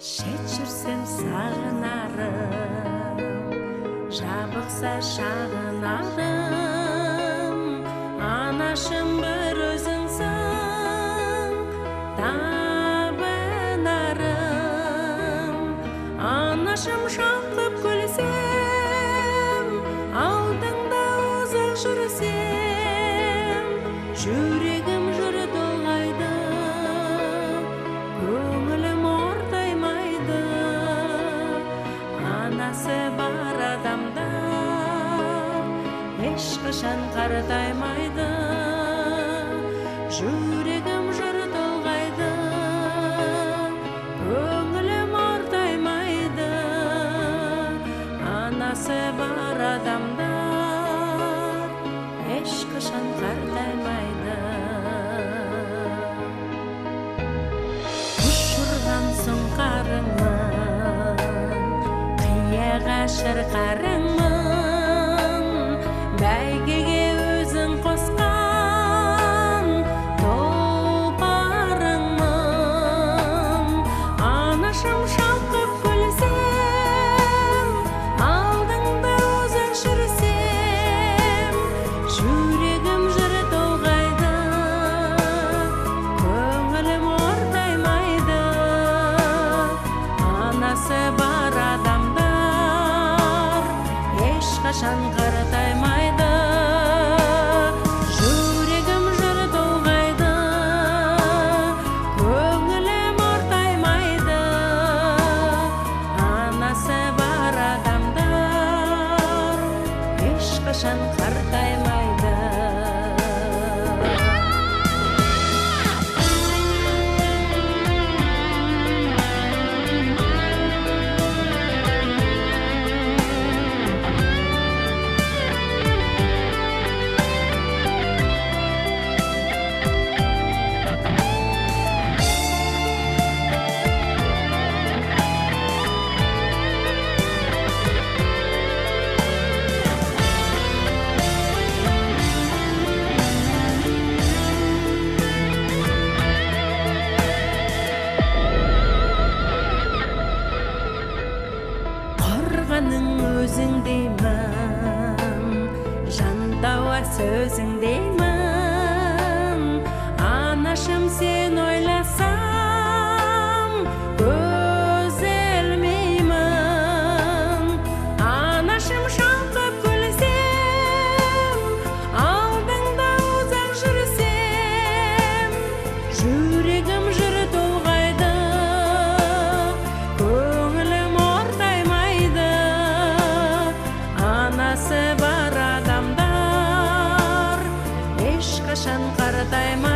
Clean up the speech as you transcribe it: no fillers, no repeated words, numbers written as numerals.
Шет жүрсем сағынарым, жабықса шағынарым, анашым бір өзіңсің, табынарым. Анашым шалқып күлсем, алдыңда ұзақ жүрсем, жүрегім жыр толғайды, көңілім ортаймайды. Анасы бар адамдар ешқашан қартаймайды, жүрегім жыр толғайды, көңілім ортаймайды. Анасы бар адамдар ешқашан қартаймайды. Ұшырған соң қарыңмын, қияға шырқарыңмын, бәйгеге өзің қосқан тұлпарыңмын. Анашым шалқып күлсем, алдыңда ұзақ жүрсем, жүрегім жыр толғайды, көңілім ортаймайды. Анасы бар адамдар ешқашан қартаймайды, жүрегім жыр толғайды, көңілім ортаймайды. Анасы бар адамдар ешқашан қартаймайды. Қорғаның өзіңдеймін, жантауа сөзіңдеймін. Анашым сен ойласам, көз ілмеймін. Анашым шалқып күлсем, алдыңда ұзақ жүрсем, жүрегім жыр толғайды, көңілім ортаймайды. Анасы бар адамдар ешқашан қартаймайды.